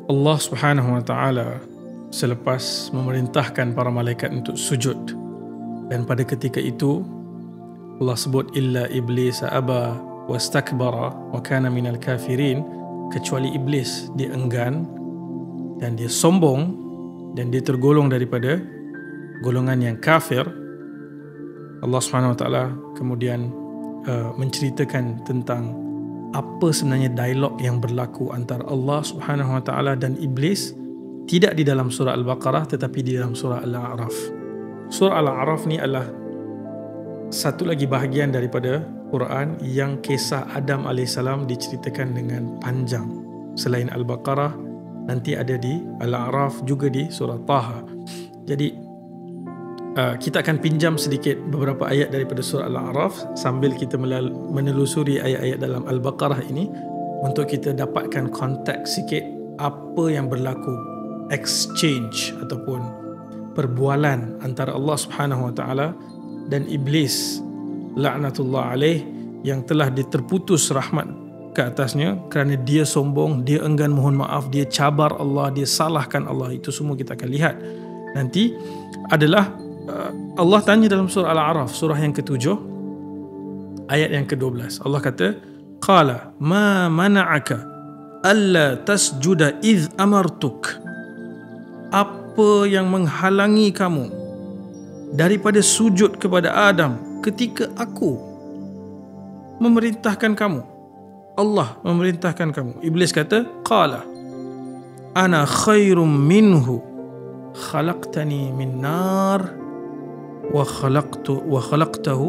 Allah Subhanahu wa taala selepas memerintahkan para malaikat untuk sujud, dan pada ketika itu Allah sebut illa iblis aba wastakbara wa kana minal kafirin, kecuali iblis dia enggan dan dia sombong dan dia tergolong daripada golongan yang kafir. Allah Subhanahu wa taala kemudian menceritakan tentang apa sebenarnya dialog yang berlaku antara Allah Subhanahu wa taala dan iblis, tidak di dalam surah Al-Baqarah tetapi di dalam surah Al-A'raf. Surah Al-A'raf ni adalah satu lagi bahagian daripada Quran yang kisah Adam AS diceritakan dengan panjang. Selain Al-Baqarah, nanti ada di Al-A'raf, juga di surah Taha. Jadi kita akan pinjam sedikit beberapa ayat daripada surah Al-A'raf sambil kita menelusuri ayat-ayat dalam Al-Baqarah ini untuk kita dapatkan konteks sikit apa yang berlaku, exchange ataupun perbualan antara Allah Subhanahu wa taala dan iblis laknatullah alaih, yang telah diterputus rahmat ke atasnya kerana dia sombong, dia enggan mohon maaf, dia cabar Allah, dia salahkan Allah. Itu semua kita akan lihat nanti. Adalah Allah tanya dalam surah Al-A'raf, surah yang ke-7 ayat yang ke-12. Allah kata, qala ma mana'aka alla tasjuda idh amartuk, apa yang menghalangi kamu daripada sujud kepada Adam ketika aku memerintahkan kamu, Allah memerintahkan kamu. Iblis kata, qala ana khairum minhu khalaqtani min nar wa khalaqtahu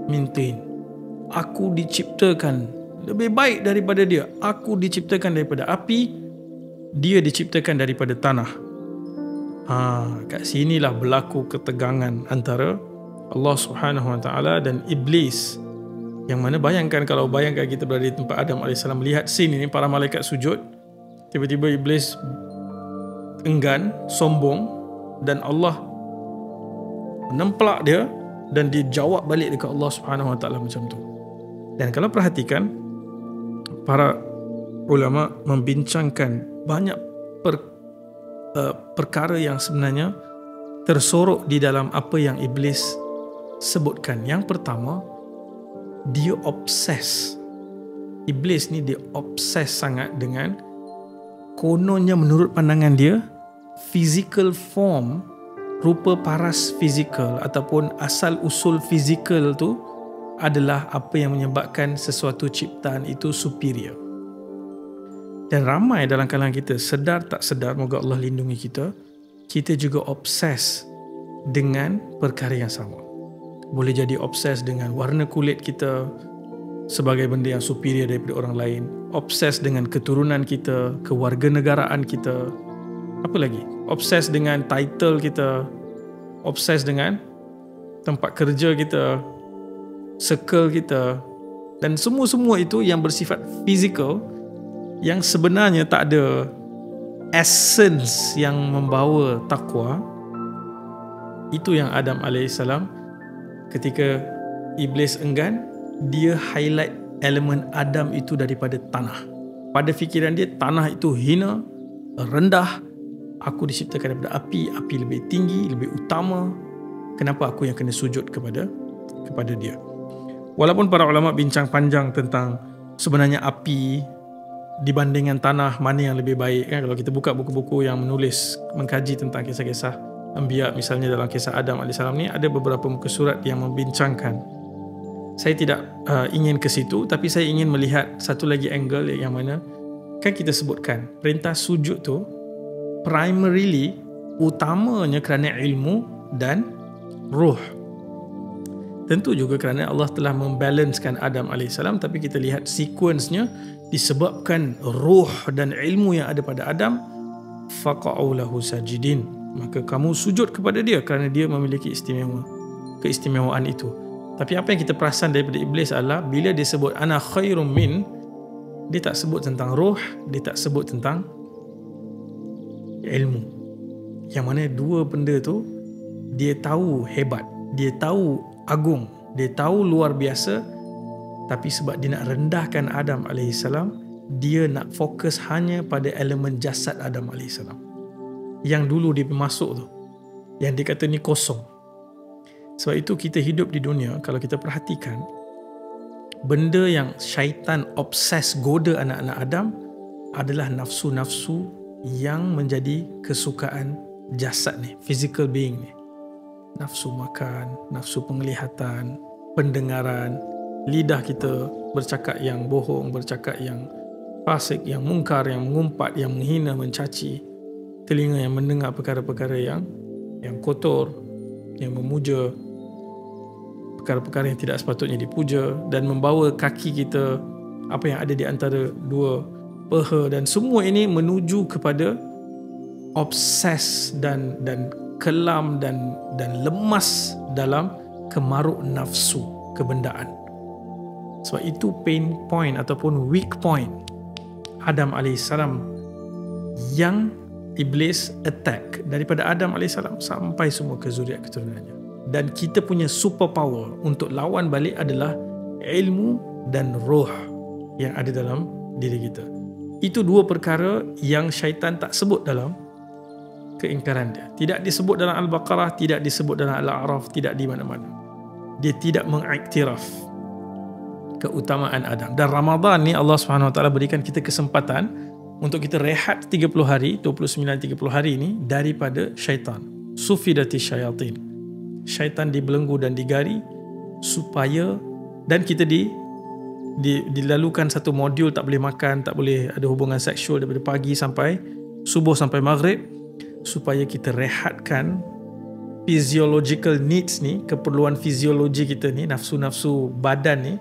min tin. Aku diciptakan lebih baik daripada dia. Aku diciptakan daripada api, dia diciptakan daripada tanah. Kat sinilah berlaku ketegangan antara Allah Subhanahu wa taala dan iblis. Yang mana bayangkan kita berada di tempat Adam AS, melihat scene ini, para malaikat sujud, tiba-tiba iblis enggan, sombong, dan Allah menempelak dia dan dia jawab balik dekat Allah Subhanahu wa taala macam tu. Dan kalau perhatikan, para ulama membincangkan banyak perkara yang sebenarnya tersorok di dalam apa yang iblis sebutkan. Yang pertama, dia obses. Iblis ni dia obses sangat dengan, kononnya menurut pandangan dia, physical form, rupa paras fizikal ataupun asal usul fizikal tu adalah apa yang menyebabkan sesuatu ciptaan itu superior. Dan ramai dalam kalangan kita, sedar tak sedar, moga Allah lindungi kita juga obses dengan perkara yang sama. Boleh jadi obses dengan warna kulit kita sebagai benda yang superior daripada orang lain, obses dengan keturunan kita, kewarganegaraan kita, apa lagi? Obses dengan title kita, obses dengan tempat kerja kita, circle kita, dan semua itu yang bersifat fizikal, yang sebenarnya tak ada essence yang membawa takwa. Itu yang Adam AS, ketika iblis enggan, dia highlight elemen Adam itu daripada tanah. Pada fikiran dia, tanah itu hina, rendah. Aku diciptakan daripada api, api lebih tinggi, lebih utama. Kenapa aku yang kena sujud kepada dia? Walaupun para ulama bincang panjang tentang sebenarnya api dibandingkan tanah, mana yang lebih baik, kan? Kalau kita buka buku-buku yang menulis, mengkaji tentang kisah-kisah Anbiya, misalnya dalam kisah Adam AS ni, ada beberapa muka surat yang membincangkan. Saya tidak ingin ke situ, tapi saya ingin melihat satu lagi angle yang mana, kan kita sebutkan perintah sujud tu primarily, utamanya kerana ilmu dan ruh. Tentu juga kerana Allah telah membalancekan Adam AS, tapi kita lihat sekuensnya, disebabkan ruh dan ilmu yang ada pada Adam, faqa'u lahu sajidin, maka kamu sujud kepada dia kerana dia memiliki keistimewaan itu. Tapi apa yang kita perasan daripada iblis adalah bila dia sebut ana khairum min, dia tak sebut tentang ruh, dia tak sebut tentang ilmu. Yang mana dua benda tu dia tahu hebat, dia tahu agung, dia tahu luar biasa, tapi sebab dia nak rendahkan Adam AS, dia nak fokus hanya pada elemen jasad Adam AS. Yang dulu dia masuk tu, yang dia kata ni kosong. Sebab itu kita hidup di dunia, kalau kita perhatikan, benda yang syaitan obses goda anak-anak Adam adalah nafsu-nafsu yang menjadi kesukaan jasad ni, physical being ni. Nafsu makan, nafsu penglihatan, pendengaran, lidah kita bercakap yang bohong, bercakap yang fasik, yang mungkar, yang mengumpat, yang menghina, mencaci. Telinga yang mendengar perkara-perkara yang kotor, yang memuja perkara-perkara yang tidak sepatutnya dipuja, dan membawa kaki kita, apa yang ada di antara dua peha, dan semua ini menuju kepada obses dan kelam dan lemas dalam kemaruk nafsu kebendaan. Sebab itu pain point ataupun weak point Adam AS yang Iblis attack daripada Adam AS sampai semua ke zuriat keturunannya. Dan kita punya superpower untuk lawan balik adalah ilmu dan roh yang ada dalam diri kita. Itu dua perkara yang syaitan tak sebut dalam keingkaran dia. Tidak disebut dalam Al-Baqarah, tidak disebut dalam Al-A'raf, tidak di mana-mana. Dia tidak mengiktiraf keutamaan Adam. Dan Ramadan ni Allah SWT berikan kita kesempatan untuk kita rehat 30 hari, 29-30 hari ini daripada syaitan. Sufidati syayatin. Syaitan dibelenggu dan digari supaya, dan kita dilalukan satu modul tak boleh makan, tak boleh ada hubungan seksual daripada pagi sampai subuh sampai maghrib, supaya kita rehatkan physiological needs ni, keperluan fiziologi kita ni, nafsu-nafsu badan ni,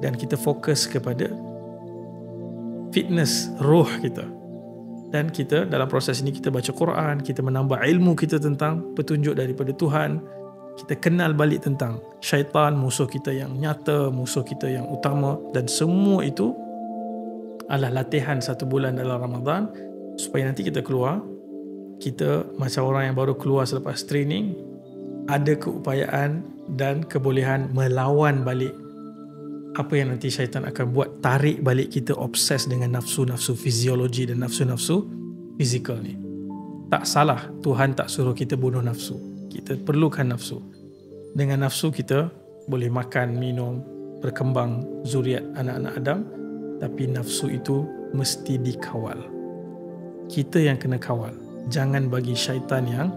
dan kita fokus kepada fitness roh kita. Dan kita dalam proses ini kita baca Quran, kita menambah ilmu kita tentang petunjuk daripada Tuhan, kita kenal balik tentang syaitan, musuh kita yang nyata, musuh kita yang utama, dan semua itu adalah latihan 1 bulan dalam Ramadan supaya nanti kita keluar, kita macam orang yang baru keluar selepas training, ada keupayaan dan kebolehan melawan balik apa yang nanti syaitan akan buat, tarik balik kita obses dengan nafsu-nafsu fiziologi dan nafsu-nafsu fizikal ni. Tak salah, Tuhan tak suruh kita bunuh nafsu. Kita perlukan nafsu. Dengan nafsu kita boleh makan, minum, berkembang zuriat anak-anak Adam, tapi nafsu itu mesti dikawal. Kita yang kena kawal. Jangan bagi syaitan yang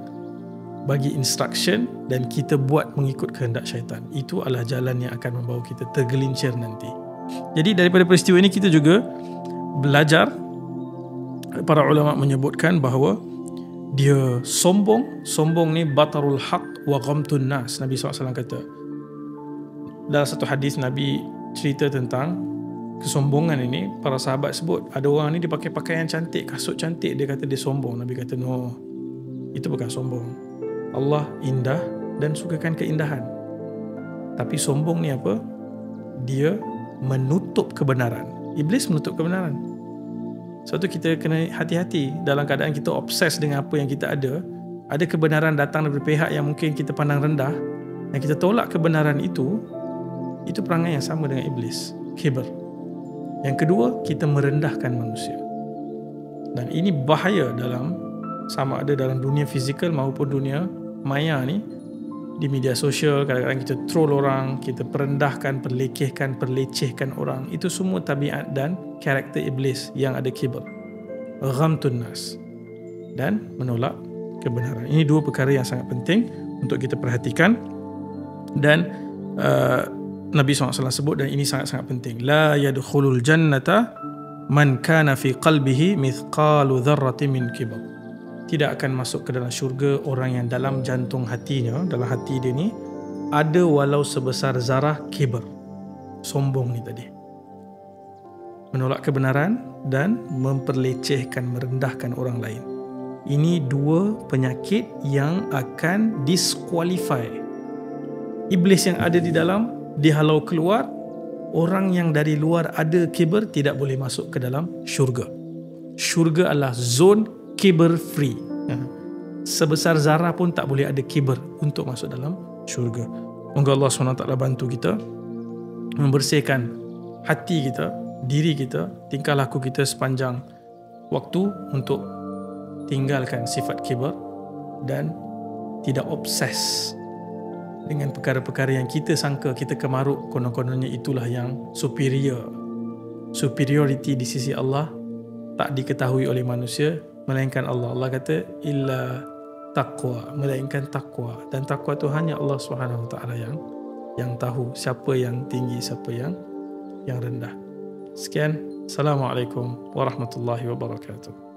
bagi instruction dan kita buat mengikut kehendak syaitan. Itu adalah jalan yang akan membawa kita tergelincir nanti. Jadi daripada peristiwa ini kita juga belajar, para ulama menyebutkan bahawa dia sombong ni batarul haq wa ghamtun nas. Nabi SAW kata dalam satu hadis, Nabi cerita tentang kesombongan ini. Para sahabat sebut ada orang ni dia pakai pakaian cantik, kasut cantik, dia kata dia sombong. Nabi kata no, itu bukan sombong. Allah indah dan sukakan keindahan. Tapi sombong ni apa? Dia menutup kebenaran. Iblis menutup kebenaran. Sebab tu kita kena hati-hati dalam keadaan kita obses dengan apa yang kita ada. Ada kebenaran datang daripada pihak yang mungkin kita pandang rendah, dan kita tolak kebenaran itu perangai yang sama dengan iblis, kibr. Yang kedua, kita merendahkan manusia. Dan ini bahaya dalam, sama ada dalam dunia fizikal maupun dunia maya ni. Di media sosial kadang-kadang kita troll orang, kita perendahkan, perlecehkan orang. Itu semua tabiat dan karakter iblis yang ada kibr, ghamtun nas, dan menolak kebenaran. Ini dua perkara yang sangat penting untuk kita perhatikan. Dan Nabi SAW sebut, dan ini sangat-sangat penting, la yadkhulul jannata man kana fi qalbihi mithqalu dzarratin min kibr. Tidak akan masuk ke dalam syurga orang yang dalam jantung hatinya, dalam hati dia ni ada walau sebesar zarah kibr, sombong ni tadi, menolak kebenaran dan memperlecehkan, merendahkan orang lain. Ini dua penyakit yang akan disqualify. Iblis yang ada di dalam dihalau keluar, orang yang dari luar ada kibr tidak boleh masuk ke dalam syurga. Syurga adalah zone kibr free. Sebesar zarah pun tak boleh ada kibr untuk masuk dalam syurga. Moga Allah SWT bantu kita membersihkan hati kita diri kita, tingkah laku kita sepanjang waktu untuk tinggalkan sifat kibr dan tidak obses dengan perkara-perkara yang kita sangka, kita kemaruk konon-kononnya itulah yang superior. Superiority di sisi Allah tak diketahui oleh manusia melainkan Allah. Allah kata illa taqwa, melainkan takwa, dan takwa itu hanya Allah Subhanahu Wa Taala yang tahu siapa yang tinggi, siapa yang rendah. Sekian, Assalamualaikum warahmatullahi wabarakatuh.